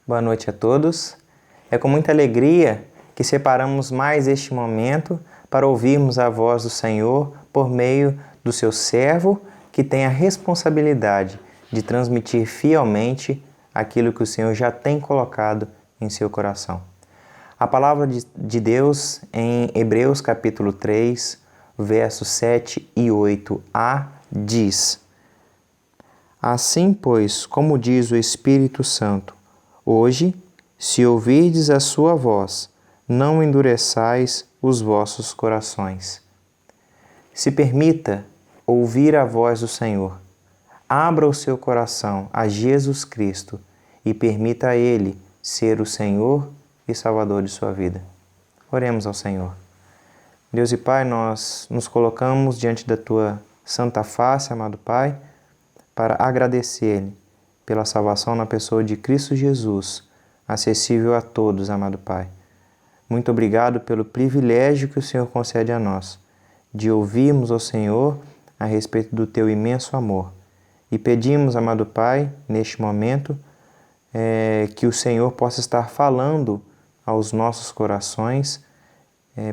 Boa noite a todos. É com muita alegria que separamos mais este momento para ouvirmos a voz do Senhor por meio do seu servo, que tem a responsabilidade de transmitir fielmente aquilo que o Senhor já tem colocado em seu coração. A palavra de Deus em Hebreus capítulo 3, versos 7 e 8a diz: Assim, pois, como diz o Espírito Santo, hoje, se ouvirdes a sua voz, não endureçais os vossos corações. Se permita ouvir a voz do Senhor. Abra o seu coração a Jesus Cristo e permita a Ele ser o Senhor e Salvador de sua vida. Oremos ao Senhor. Deus e Pai, nós nos colocamos diante da Tua santa face, amado Pai, para agradecer-lhe pela salvação na pessoa de Cristo Jesus, acessível a todos, amado Pai. Muito obrigado pelo privilégio que o Senhor concede a nós, de ouvirmos ao Senhor a respeito do Teu imenso amor. E pedimos, amado Pai, neste momento, que o Senhor possa estar falando aos nossos corações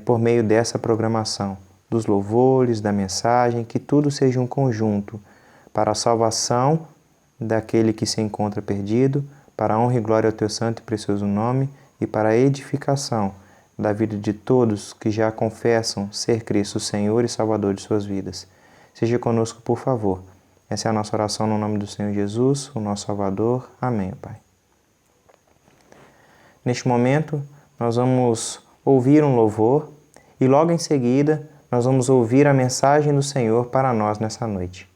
por meio dessa programação, dos louvores, da mensagem, que tudo seja um conjunto para a salvação daquele que se encontra perdido, para a honra e glória ao Teu santo e precioso nome e para a edificação da vida de todos que já confessam ser Cristo o Senhor e Salvador de suas vidas. Seja conosco, por favor. Essa é a nossa oração no nome do Senhor Jesus, o nosso Salvador. Amém, Pai. Neste momento, nós vamos ouvir um louvor e logo em seguida nós vamos ouvir a mensagem do Senhor para nós nessa noite.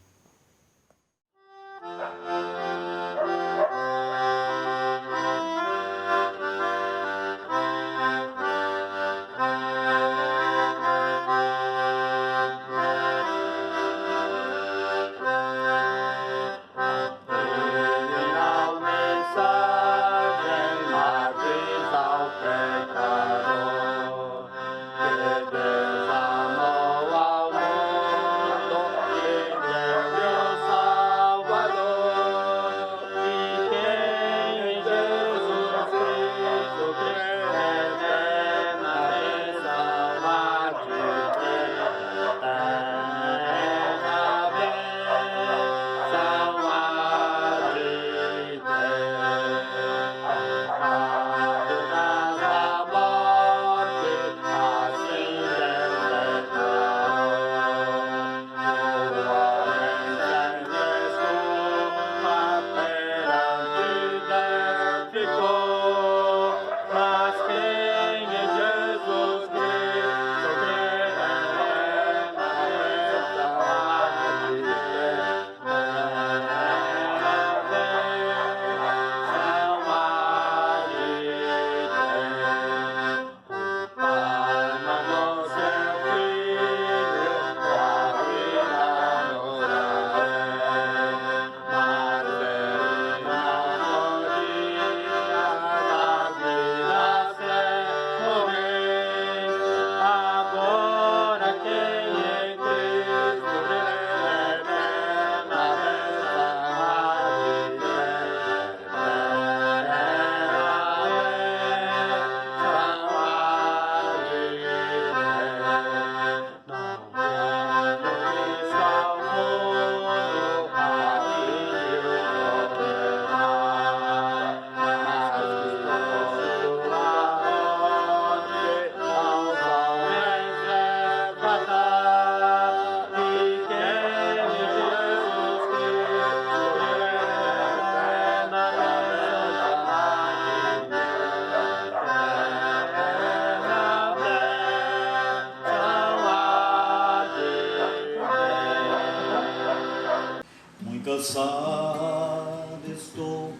Cansado estou,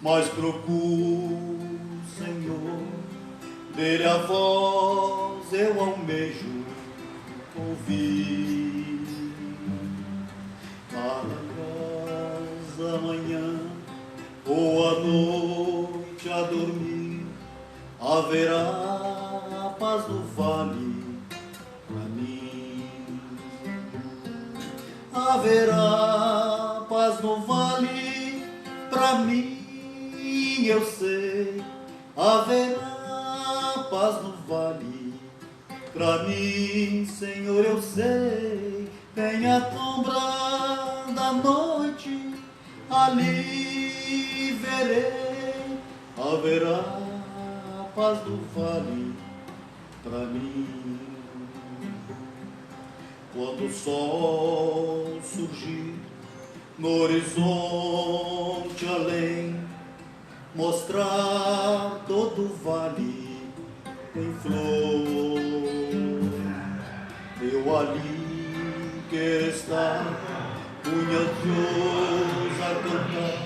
mas procuro, Senhor, dele a voz eu almejo ouvir. Para casa amanhã ou à noite a dormir, haverá paz no vale pra mim. Haverá paz no vale pra mim, eu sei. Haverá paz no vale pra mim, Senhor, eu sei. Vem a sombra da noite, ali verei. Haverá paz no vale pra mim. Quando o sol surgir no horizonte além, mostrar todo o vale em flor, eu ali quero estar, muito ansioso a cantar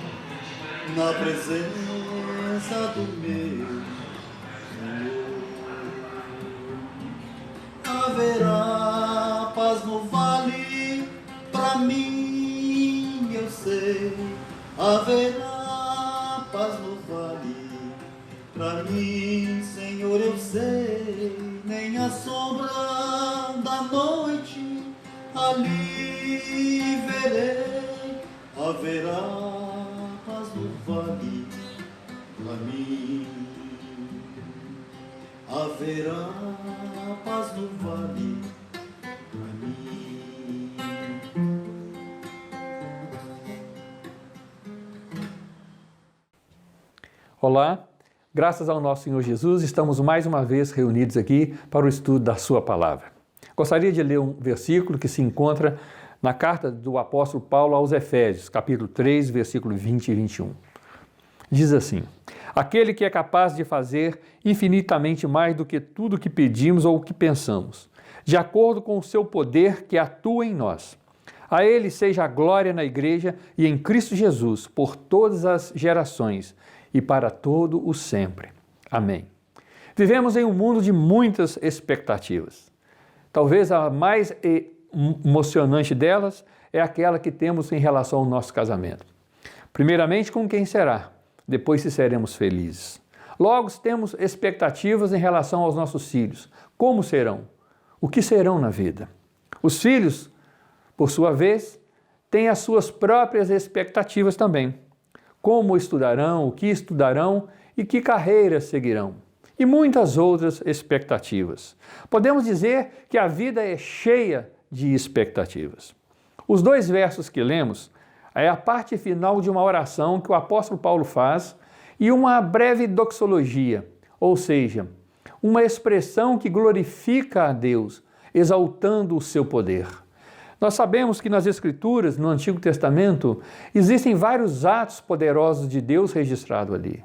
na presença do meu Senhor. Haverá paz no vale pra mim, eu sei. Haverá paz no vale pra mim, Senhor, eu sei. Nem a sombra da noite ali verei. Haverá paz no vale pra mim. Haverá paz no vale pra mim. Olá, graças ao nosso Senhor Jesus, estamos mais uma vez reunidos aqui para o estudo da Sua Palavra. Gostaria de ler um versículo que se encontra na carta do apóstolo Paulo aos Efésios, capítulo 3, versículo 20 e 21. Diz assim: aquele que é capaz de fazer infinitamente mais do que tudo que pedimos ou que pensamos, de acordo com o seu poder que atua em nós. A ele seja a glória na igreja e em Cristo Jesus, por todas as gerações e para todo o sempre. Amém. Vivemos em um mundo de muitas expectativas. Talvez a mais emocionante delas é aquela que temos em relação ao nosso casamento. Primeiramente, com quem será? Depois, se seremos felizes. Logo, temos expectativas em relação aos nossos filhos. Como serão? O que serão na vida? Os filhos, por sua vez, têm as suas próprias expectativas também. Como estudarão, o que estudarão e que carreiras seguirão. E muitas outras expectativas. Podemos dizer que a vida é cheia de expectativas. Os 2 versos que lemos é a parte final de uma oração que o apóstolo Paulo faz e uma breve doxologia, ou seja, uma expressão que glorifica a Deus, exaltando o seu poder. Nós sabemos que nas Escrituras, no Antigo Testamento, existem vários atos poderosos de Deus registrados ali.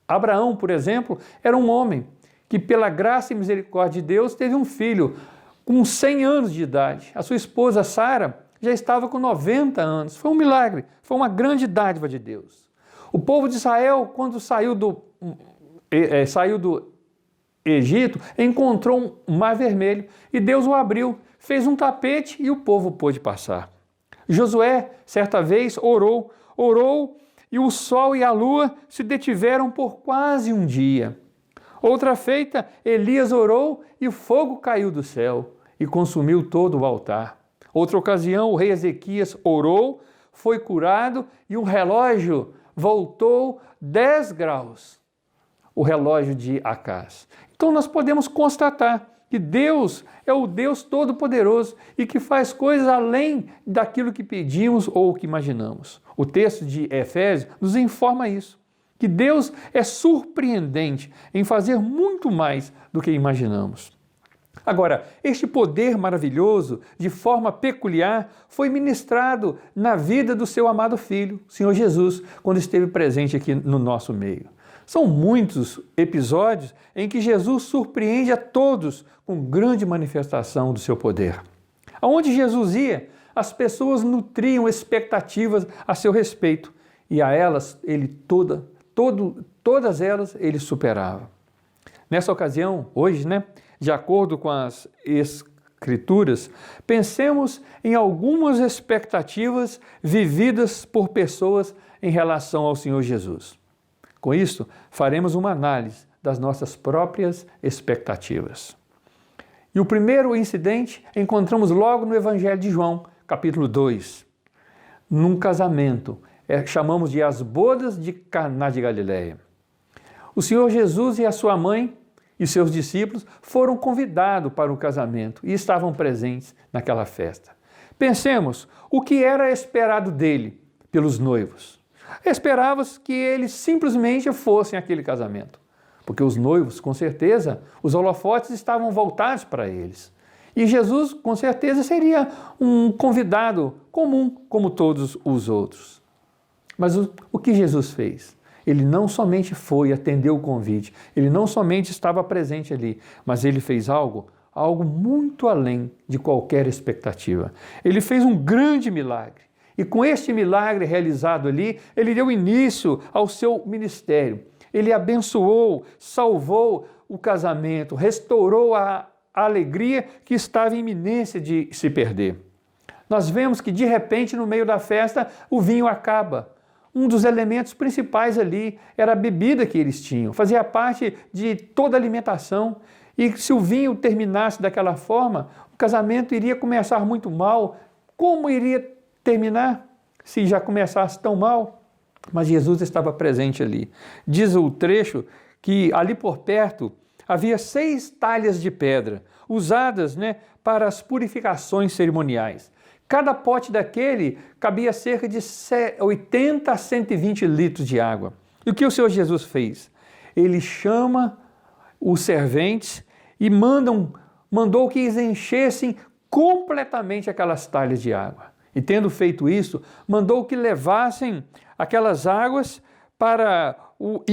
Abraão, por exemplo, era um homem que, pela graça e misericórdia de Deus, teve um filho com 100 anos de idade. A sua esposa, Sara, já estava com 90 anos. Foi um milagre, foi uma grande dádiva de Deus. O povo de Israel, quando saiu do Egito, encontrou um mar vermelho e Deus o abriu, fez um tapete e o povo pôde passar. Josué, certa vez, orou e o sol e a lua se detiveram por quase um dia. Outra feita, Elias orou e o fogo caiu do céu e consumiu todo o altar. Outra ocasião, o rei Ezequias orou, foi curado e o relógio voltou 10 graus, o relógio de Acás. Então nós podemos constatar que Deus é o Deus Todo-Poderoso e que faz coisas além daquilo que pedimos ou que imaginamos. O texto de Efésios nos informa isso, que Deus é surpreendente em fazer muito mais do que imaginamos. Agora, este poder maravilhoso, de forma peculiar, foi ministrado na vida do seu amado Filho, Senhor Jesus, quando esteve presente aqui no nosso meio. São muitos episódios em que Jesus surpreende a todos com grande manifestação do seu poder. Aonde Jesus ia, as pessoas nutriam expectativas a seu respeito e a elas, todas elas, ele superava. Nessa ocasião, hoje, de acordo com as Escrituras, pensemos em algumas expectativas vividas por pessoas em relação ao Senhor Jesus. Com isso, faremos uma análise das nossas próprias expectativas. E o primeiro incidente encontramos logo no Evangelho de João, capítulo 2, num casamento. Chamamos de as bodas de Caná de Galileia. O Senhor Jesus e a sua mãe e seus discípulos foram convidados para o casamento e estavam presentes naquela festa. Pensemos o que era esperado dele pelos noivos. Esperava-se que eles simplesmente fossem àquele casamento, porque os noivos, com certeza, os holofotes estavam voltados para eles. E Jesus, com certeza, seria um convidado comum, como todos os outros. Mas o que Jesus fez? Ele não somente foi atender o convite, ele não somente estava presente ali, mas ele fez algo muito além de qualquer expectativa. Ele fez um grande milagre. E com este milagre realizado ali, ele deu início ao seu ministério. Ele abençoou, salvou o casamento, restaurou a alegria que estava em iminência de se perder. Nós vemos que, de repente, no meio da festa, o vinho acaba. Um dos elementos principais ali era a bebida que eles tinham, fazia parte de toda a alimentação. E se o vinho terminasse daquela forma, o casamento iria começar muito mal. Como iria terminar se já começasse tão mal? Mas Jesus estava presente ali. Diz o trecho que ali por perto havia 6 talhas de pedra, usadas para as purificações cerimoniais. Cada pote daquele cabia cerca de 80 a 120 litros de água. E o que o Senhor Jesus fez? Ele chama os serventes e mandou que eles enchessem completamente aquelas talhas de água. E tendo feito isso, mandou que levassem aquelas águas para o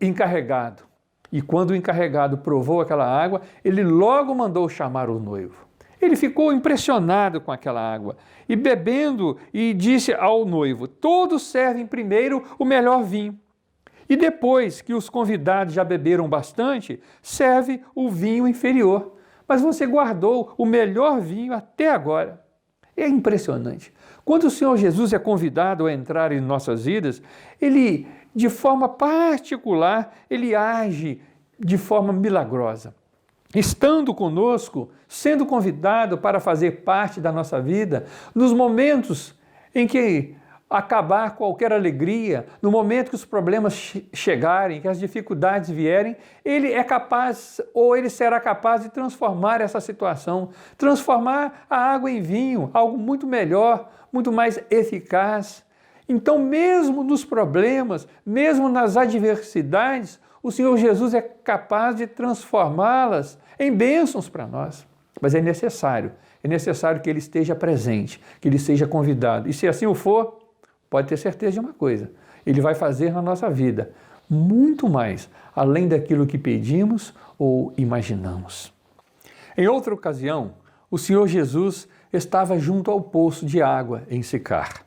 encarregado. E quando o encarregado provou aquela água, ele logo mandou chamar o noivo. Ele ficou impressionado com aquela água e bebendo e disse ao noivo: todos servem primeiro o melhor vinho. E depois que os convidados já beberam bastante, serve o vinho inferior. Mas você guardou o melhor vinho até agora. É impressionante. Quando o Senhor Jesus é convidado a entrar em nossas vidas, ele, de forma particular, ele age de forma milagrosa. Estando conosco, sendo convidado para fazer parte da nossa vida, nos momentos em que acabar qualquer alegria, no momento que os problemas chegarem, que as dificuldades vierem, ele é capaz, ou ele será capaz de transformar essa situação, transformar a água em vinho, algo muito melhor, muito mais eficaz. Então, mesmo nos problemas, mesmo nas adversidades, o Senhor Jesus é capaz de transformá-las em bênçãos para nós. Mas é necessário que ele esteja presente, que ele seja convidado. E se assim o for, pode ter certeza de uma coisa: ele vai fazer na nossa vida muito mais, além daquilo que pedimos ou imaginamos. Em outra ocasião, o Senhor Jesus estava junto ao poço de água em Sicar.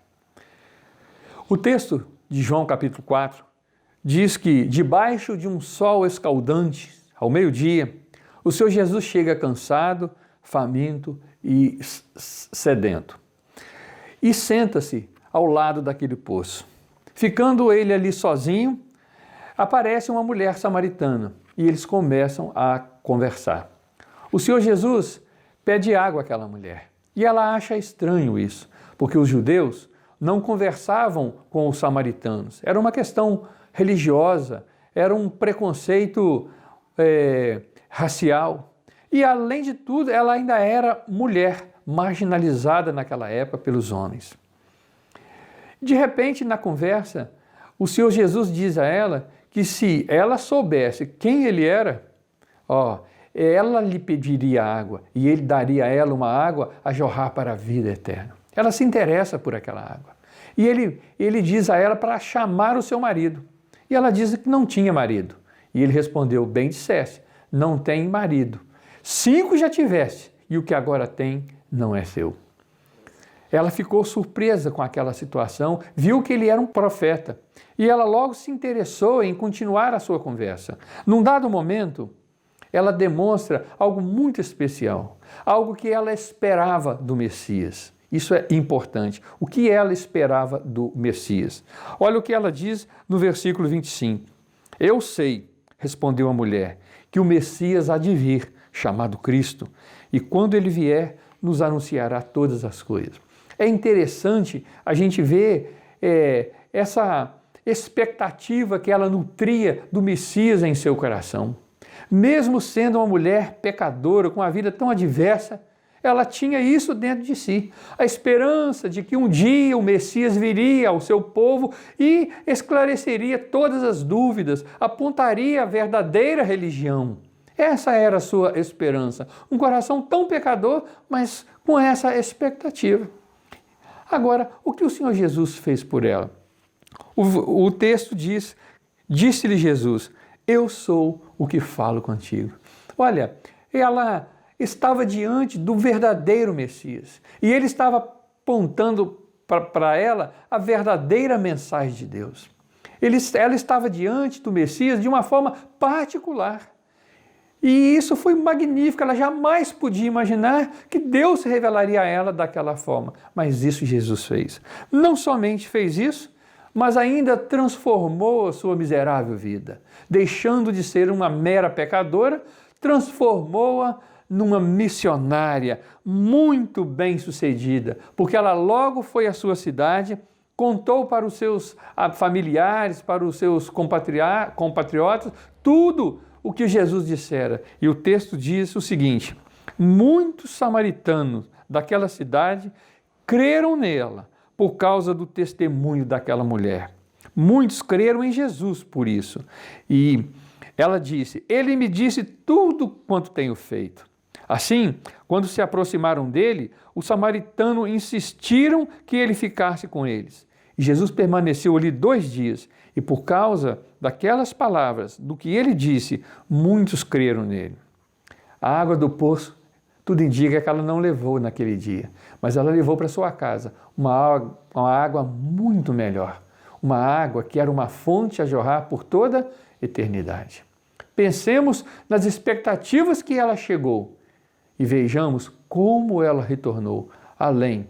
O texto de João capítulo 4 diz que, debaixo de um sol escaldante, ao meio-dia, o Senhor Jesus chega cansado, faminto e sedento. E senta-se ao lado daquele poço. Ficando ele ali sozinho, aparece uma mulher samaritana e eles começam a conversar. O Senhor Jesus pede água àquela mulher e ela acha estranho isso, porque os judeus não conversavam com os samaritanos. Era uma questão religiosa, era um preconceito racial. E, além de tudo, ela ainda era mulher, marginalizada naquela época pelos homens. De repente, na conversa, o Senhor Jesus diz a ela que se ela soubesse quem ele era, ela lhe pediria água e ele daria a ela uma água a jorrar para a vida eterna. Ela se interessa por aquela água. E ele diz a ela para chamar o seu marido. E ela diz que não tinha marido. E ele respondeu: bem disseste, não tem marido. 5 já tiveste, e o que agora tem não é seu. Ela ficou surpresa com aquela situação, viu que ele era um profeta, e ela logo se interessou em continuar a sua conversa. Num dado momento, ela demonstra algo muito especial, algo que ela esperava do Messias. Isso é importante. O que ela esperava do Messias? Olha o que ela diz no versículo 25. Eu sei respondeu a mulher, que o Messias há de vir, chamado Cristo, e quando ele vier, nos anunciará todas as coisas. É interessante a gente ver essa expectativa que ela nutria do Messias em seu coração. Mesmo sendo uma mulher pecadora, com uma vida tão adversa, ela tinha isso dentro de si, a esperança de que um dia o Messias viria ao seu povo e esclareceria todas as dúvidas, apontaria a verdadeira religião. Essa era a sua esperança. Um coração tão pecador, mas com essa expectativa. Agora, o que o Senhor Jesus fez por ela? O texto diz, disse-lhe Jesus, eu sou o que falo contigo. Olha, ela estava diante do verdadeiro Messias e ele estava apontando para ela a verdadeira mensagem de Deus. Ela estava diante do Messias de uma forma particular. E isso foi magnífico, ela jamais podia imaginar que Deus se revelaria a ela daquela forma. Mas isso Jesus fez. Não somente fez isso, mas ainda transformou a sua miserável vida. Deixando de ser uma mera pecadora, transformou-a numa missionária muito bem-sucedida, porque ela logo foi à sua cidade, contou para os seus familiares, para os seus compatriotas, tudo o que Jesus dissera. E o texto diz o seguinte, muitos samaritanos daquela cidade creram nela por causa do testemunho daquela mulher. Muitos creram em Jesus por isso. E ela disse, ele me disse tudo quanto tenho feito. Assim, quando se aproximaram dele, os samaritanos insistiram que ele ficasse com eles. E Jesus permaneceu ali 2 dias, e por causa daquelas palavras, do que ele disse, muitos creram nele. A água do poço, tudo indica que ela não levou naquele dia, mas ela levou para sua casa uma água muito melhor, uma água que era uma fonte a jorrar por toda a eternidade. Pensemos nas expectativas que ela chegou e vejamos como ela retornou, além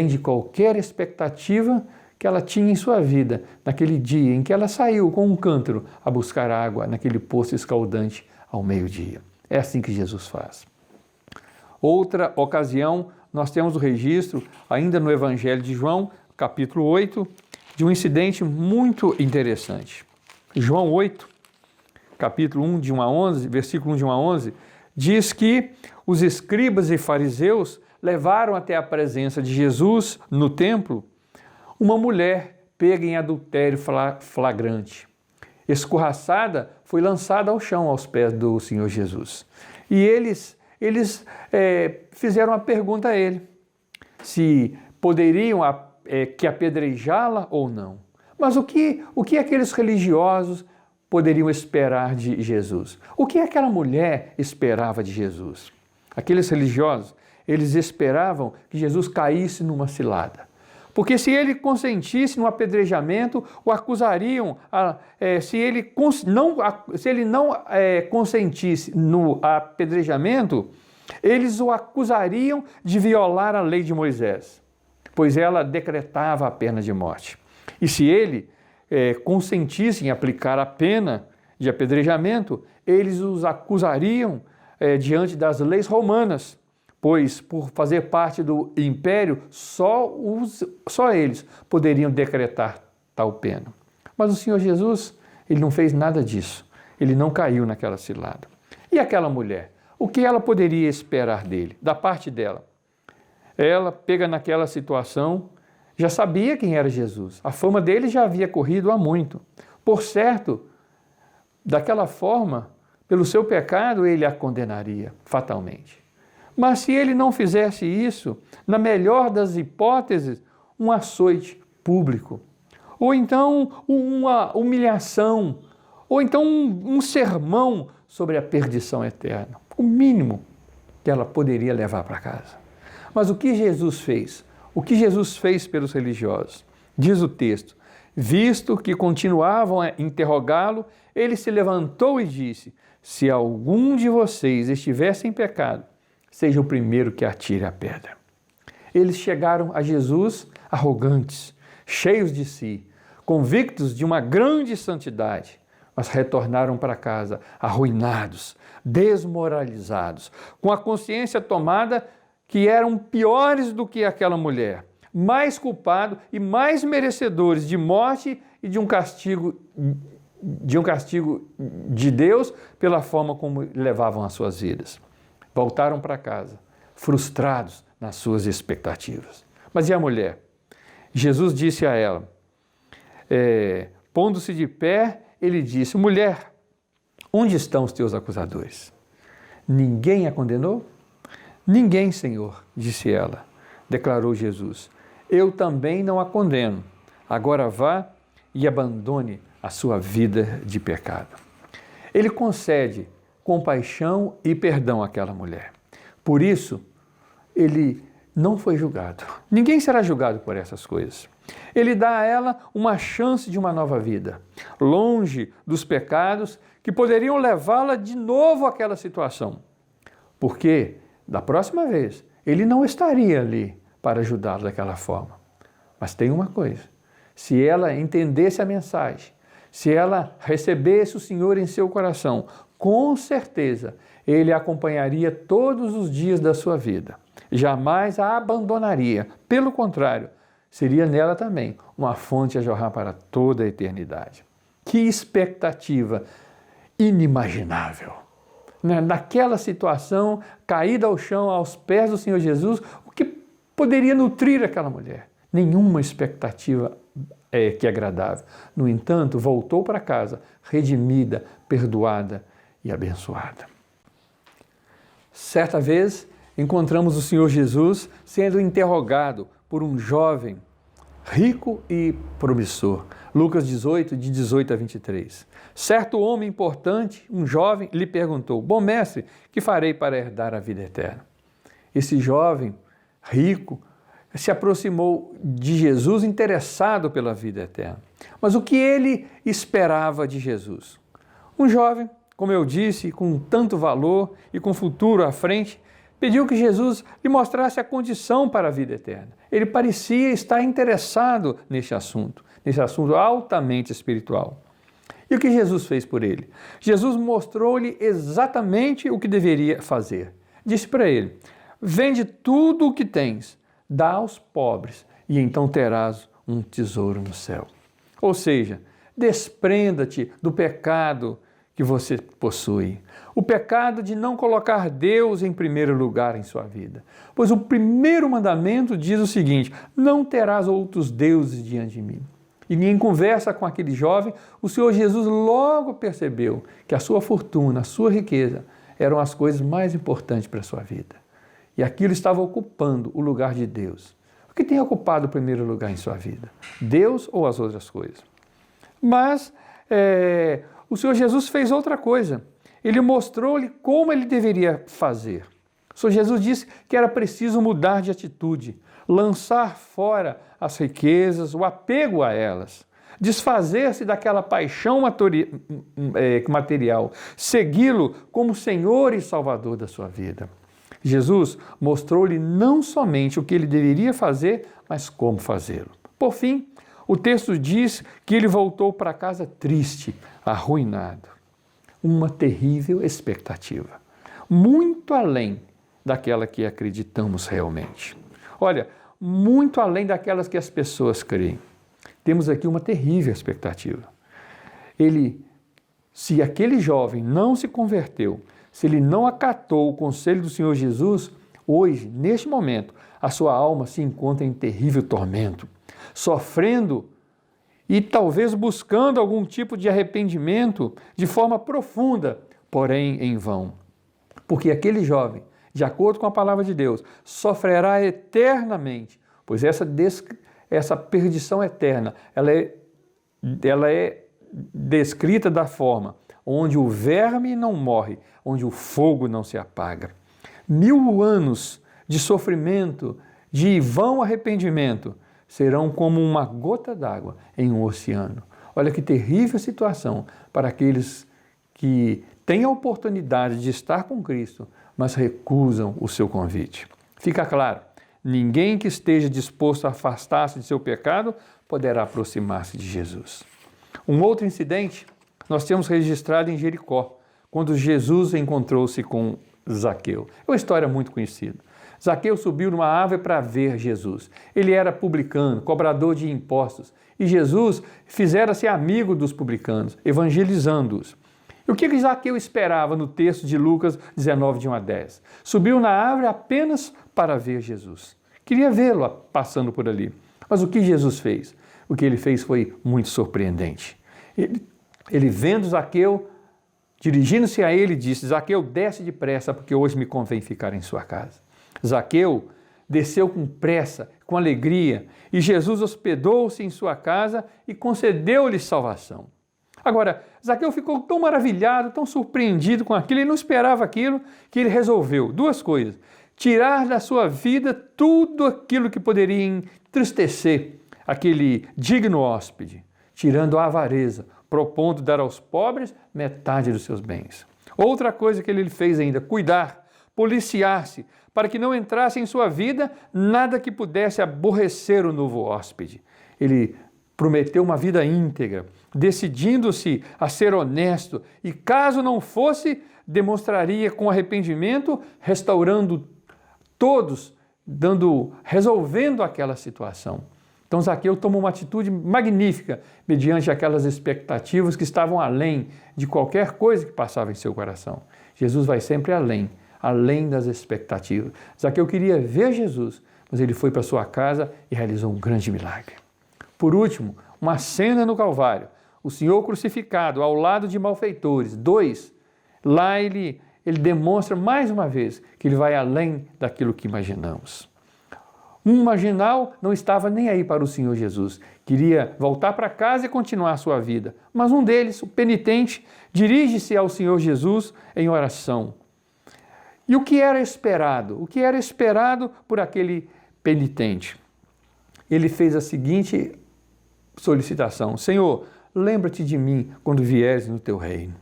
de qualquer expectativa que ela tinha em sua vida, naquele dia em que ela saiu com um cântaro a buscar água naquele poço escaldante ao meio-dia. É assim que Jesus faz. Outra ocasião, nós temos o registro, ainda no Evangelho de João, capítulo 8, de um incidente muito interessante. João 8, capítulo 1, de 1 a 11, versículo 1 de 1 a 11, diz que os escribas e fariseus levaram até a presença de Jesus no templo uma mulher pega em adultério flagrante. Escorraçada, foi lançada ao chão aos pés do Senhor Jesus. E eles fizeram uma pergunta a ele, se poderiam que apedrejá-la ou não. Mas o que aqueles religiosos poderiam esperar de Jesus? O que aquela mulher esperava de Jesus? Aqueles religiosos, eles esperavam que Jesus caísse numa cilada. Porque se ele consentisse no apedrejamento, o acusariam, se ele não consentisse no apedrejamento, eles o acusariam de violar a lei de Moisés, pois ela decretava a pena de morte. E se ele consentisse em aplicar a pena de apedrejamento, eles os acusariam diante das leis romanas, pois por fazer parte do império, só eles poderiam decretar tal pena. Mas o Senhor Jesus, ele não fez nada disso. Ele não caiu naquela cilada. E aquela mulher? O que ela poderia esperar dele, da parte dela? Ela, pega naquela situação, já sabia quem era Jesus. A fama dele já havia corrido há muito. Por certo, daquela forma, pelo seu pecado, ele a condenaria fatalmente. Mas se ele não fizesse isso, na melhor das hipóteses, um açoite público, ou então uma humilhação, ou então um sermão sobre a perdição eterna, o mínimo que ela poderia levar para casa. Mas o que Jesus fez? O que Jesus fez pelos religiosos? Diz o texto, visto que continuavam a interrogá-lo, ele se levantou e disse, se algum de vocês estivesse em pecado, seja o primeiro que atire a pedra. Eles chegaram a Jesus arrogantes, cheios de si, convictos de uma grande santidade, mas retornaram para casa arruinados, desmoralizados, com a consciência tomada que eram piores do que aquela mulher, mais culpados e mais merecedores de morte e de um castigo de Deus pela forma como levavam as suas vidas. Voltaram para casa, frustrados nas suas expectativas. Mas e a mulher? Jesus disse a ela, pondo-se de pé, ele disse, mulher, onde estão os teus acusadores? Ninguém a condenou? Ninguém, Senhor, disse ela. Declarou Jesus, eu também não a condeno. Agora vá e abandone a sua vida de pecado. Ele concede compaixão e perdão àquela mulher. Por isso, ele não foi julgado. Ninguém será julgado por essas coisas. Ele dá a ela uma chance de uma nova vida, longe dos pecados que poderiam levá-la de novo àquela situação. Porque, da próxima vez, ele não estaria ali para ajudá-la daquela forma. Mas tem uma coisa, se ela entendesse a mensagem, se ela recebesse o Senhor em seu coração, com certeza ele a acompanharia todos os dias da sua vida. Jamais a abandonaria. Pelo contrário, seria nela também uma fonte a jorrar para toda a eternidade. Que expectativa inimaginável! Naquela situação, caída ao chão, aos pés do Senhor Jesus, o que poderia nutrir aquela mulher? Nenhuma expectativa que agradável. No entanto, voltou para casa, redimida, perdoada e abençoada. Certa vez, encontramos o Senhor Jesus sendo interrogado por um jovem rico e promissor. Lucas 18, de 18 a 23. Certo homem importante, um jovem, lhe perguntou, bom mestre, que farei para herdar a vida eterna? Esse jovem rico se aproximou de Jesus interessado pela vida eterna. Mas o que ele esperava de Jesus? Um jovem, como eu disse, com tanto valor e com futuro à frente, pediu que Jesus lhe mostrasse a condição para a vida eterna. Ele parecia estar interessado neste assunto altamente espiritual. E o que Jesus fez por ele? Jesus mostrou-lhe exatamente o que deveria fazer. Disse para ele, vende tudo o que tens, dá aos pobres, e então terás um tesouro no céu. Ou seja, desprenda-te do pecado que você possui. O pecado de não colocar Deus em primeiro lugar em sua vida. Pois o primeiro mandamento diz o seguinte, não terás outros deuses diante de mim. E em conversa com aquele jovem, o Senhor Jesus logo percebeu que a sua fortuna, a sua riqueza, eram as coisas mais importantes para a sua vida. E aquilo estava ocupando o lugar de Deus. O que tem ocupado o primeiro lugar em sua vida? Deus ou as outras coisas? Mas o Senhor Jesus fez outra coisa. Ele mostrou-lhe como ele deveria fazer. O Senhor Jesus disse que era preciso mudar de atitude, lançar fora as riquezas, o apego a elas, desfazer-se daquela paixão material, segui-lo como Senhor e Salvador da sua vida. Jesus mostrou-lhe não somente o que ele deveria fazer, mas como fazê-lo. Por fim, o texto diz que ele voltou para casa triste, arruinado. Uma terrível expectativa, muito além daquela que acreditamos realmente. Olha, muito além daquelas que as pessoas creem. Temos aqui uma terrível expectativa. Se aquele jovem não se converteu, se ele não acatou o conselho do Senhor Jesus, hoje, neste momento, a sua alma se encontra em terrível tormento, sofrendo e talvez buscando algum tipo de arrependimento de forma profunda, porém em vão. Porque aquele jovem, de acordo com a palavra de Deus, sofrerá eternamente, pois essa perdição eterna, ela é descrita da forma onde o verme não morre, onde o fogo não se apaga. 1000 anos de sofrimento, de vão arrependimento, serão como uma gota d'água em um oceano. Olha que terrível situação para aqueles que têm a oportunidade de estar com Cristo, mas recusam o seu convite. Fica claro, ninguém que esteja disposto a afastar-se de seu pecado poderá aproximar-se de Jesus. Um outro incidente nós temos registrado em Jericó, quando Jesus encontrou-se com Zaqueu. É uma história muito conhecida. Zaqueu subiu numa árvore para ver Jesus. Ele era publicano, cobrador de impostos. E Jesus fizera-se amigo dos publicanos, evangelizando-os. E o que Zaqueu esperava no texto de Lucas 19, de 1 a 10? Subiu na árvore apenas para ver Jesus. Queria vê-lo passando por ali. Mas o que Jesus fez? O que ele fez foi muito surpreendente. Ele vendo Zaqueu, dirigindo-se a ele, disse: Zaqueu, desce depressa, porque hoje me convém ficar em sua casa. Zaqueu desceu com pressa, com alegria, e Jesus hospedou-se em sua casa e concedeu-lhe salvação. Agora, Zaqueu ficou tão maravilhado, tão surpreendido com aquilo, ele não esperava aquilo, que ele resolveu duas coisas: tirar da sua vida tudo aquilo que poderia entristecer aquele digno hóspede, tirando a avareza, propondo dar aos pobres metade dos seus bens. Outra coisa que ele fez ainda: cuidar, policiar-se, para que não entrasse em sua vida nada que pudesse aborrecer o novo hóspede. Ele prometeu uma vida íntegra, decidindo-se a ser honesto, e caso não fosse, demonstraria com arrependimento, restaurando todos, resolvendo aquela situação. Então Zaqueu tomou uma atitude magnífica mediante aquelas expectativas que estavam além de qualquer coisa que passava em seu coração. Jesus vai sempre além das expectativas. Zaqueu queria ver Jesus, mas ele foi para sua casa e realizou um grande milagre. Por último, uma cena no Calvário, o Senhor crucificado ao lado de malfeitores. 2, lá ele demonstra mais uma vez que ele vai além daquilo que imaginamos. Um marginal não estava nem aí para o Senhor Jesus, queria voltar para casa e continuar a sua vida. Mas um deles, o penitente, dirige-se ao Senhor Jesus em oração. E o que era esperado? O que era esperado por aquele penitente? Ele fez a seguinte solicitação: Senhor, lembra-te de mim quando vieres no teu reino.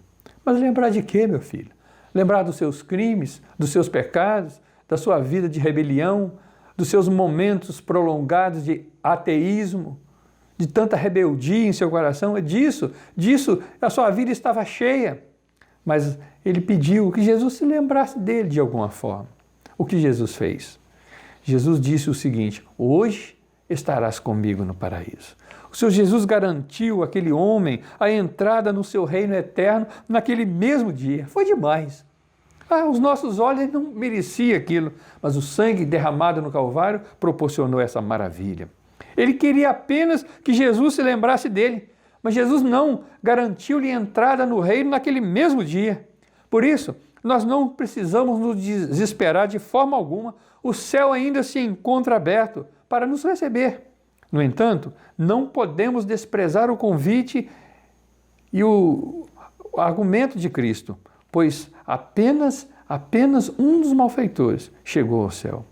Mas lembrar de quê, meu filho? Lembrar dos seus crimes, dos seus pecados, da sua vida de rebelião, dos seus momentos prolongados de ateísmo, de tanta rebeldia em seu coração? É disso a sua vida estava cheia. Mas ele pediu que Jesus se lembrasse dele de alguma forma. O que Jesus fez? Jesus disse o seguinte: hoje estarás comigo no paraíso. O Senhor Jesus garantiu àquele homem a entrada no seu reino eterno naquele mesmo dia. Foi demais. Os nossos olhos não mereciam aquilo, mas o sangue derramado no Calvário proporcionou essa maravilha. Ele queria apenas que Jesus se lembrasse dele, mas Jesus não garantiu-lhe entrada no reino naquele mesmo dia. Por isso, nós não precisamos nos desesperar de forma alguma. O céu ainda se encontra aberto para nos receber. No entanto, não podemos desprezar o convite e o argumento de Cristo, pois apenas um dos malfeitores chegou ao céu.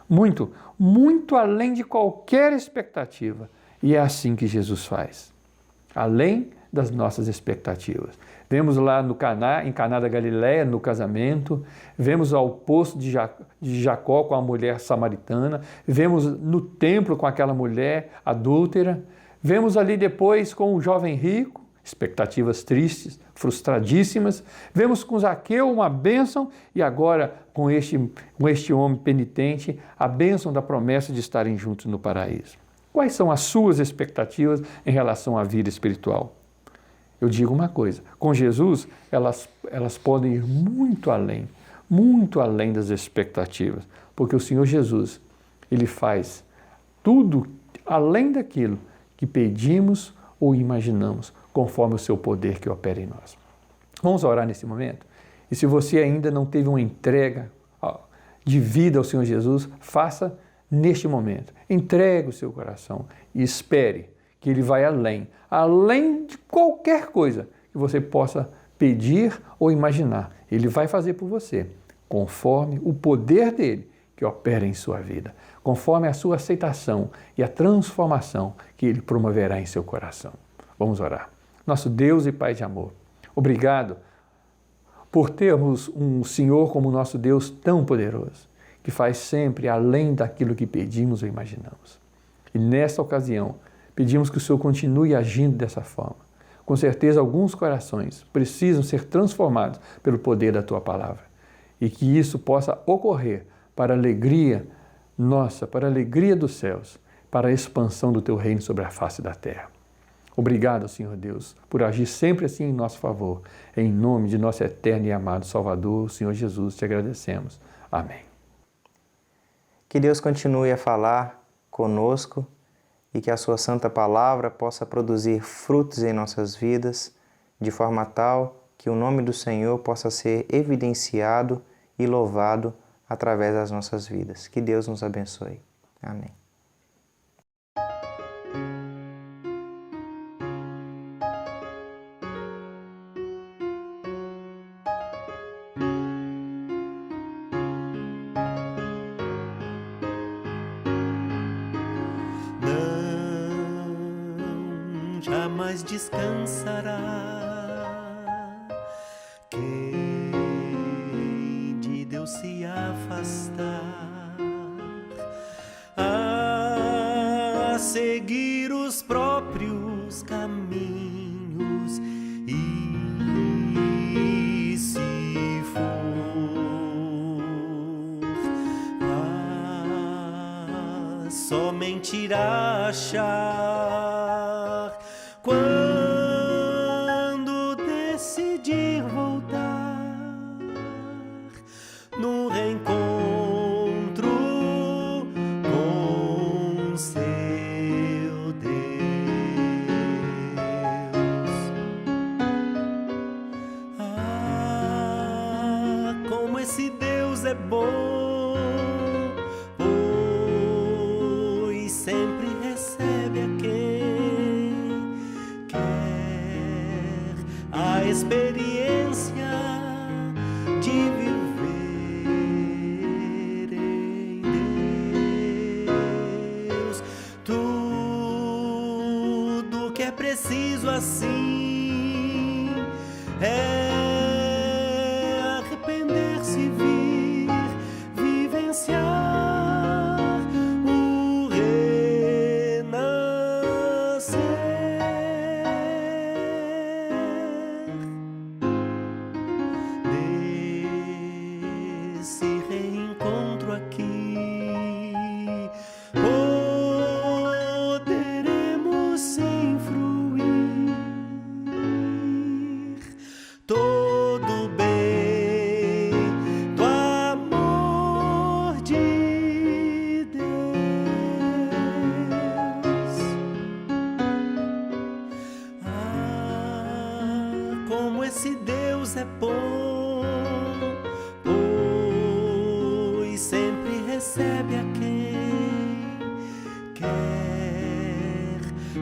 Muito além de qualquer expectativa. E é assim que Jesus faz. Além das nossas expectativas. Vemos lá em Caná da Galileia, no casamento, vemos ao poço de Jacó com a mulher samaritana, vemos no templo com aquela mulher adúltera, vemos ali depois com o jovem rico, expectativas tristes, frustradíssimas, vemos com Zaqueu uma bênção e agora com este homem penitente, a bênção da promessa de estarem juntos no paraíso. Quais são as suas expectativas em relação à vida espiritual? Eu digo uma coisa: com Jesus, elas podem ir muito além das expectativas, porque o Senhor Jesus, Ele faz tudo além daquilo que pedimos ou imaginamos, conforme o seu poder que opera em nós. Vamos orar nesse momento? E se você ainda não teve uma entrega de vida ao Senhor Jesus, faça neste momento. Entregue o seu coração e espere que Ele vai além de qualquer coisa que você possa pedir ou imaginar. Ele vai fazer por você, conforme o poder dEle que opera em sua vida, conforme a sua aceitação e a transformação que Ele promoverá em seu coração. Vamos orar. Nosso Deus e Pai de amor, obrigado por termos um Senhor como nosso Deus tão poderoso, que faz sempre além daquilo que pedimos ou imaginamos. E nesta ocasião, pedimos que o Senhor continue agindo dessa forma. Com certeza, alguns corações precisam ser transformados pelo poder da Tua palavra. E que isso possa ocorrer para a alegria nossa, para a alegria dos céus, para a expansão do Teu reino sobre a face da terra. Obrigado, Senhor Deus, por agir sempre assim em nosso favor. Em nome de nosso eterno e amado Salvador, o Senhor Jesus, te agradecemos. Amém. Que Deus continue a falar conosco e que a sua santa palavra possa produzir frutos em nossas vidas, de forma tal que o nome do Senhor possa ser evidenciado e louvado através das nossas vidas. Que Deus nos abençoe. Amém. Jamais descansará quem de Deus se afastar, a seguir os próprios caminhos e se for somente irá achar quando decidir voltar no reencontro com seu Deus. Ah, como esse Deus é bom, pois sempre recebe a quem quer a experiência de viver em Deus. Tudo que é preciso assim é arrepender-se, vir vivenciar o renascer desse reencontro aqui. Poderemos sim fruir todo bem do amor de Deus. Ah, como esse Deus é bom, pois sempre recebe a quem quer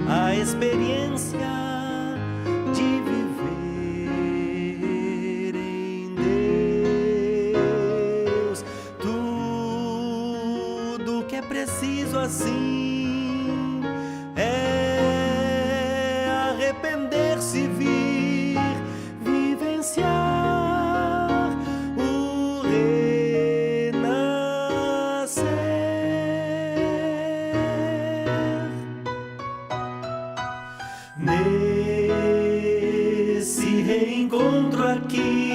a experiência de viver em Deus. Tudo que é preciso assim é arrepender-se, vir vivenciar o renascer. Nesse reencontro aqui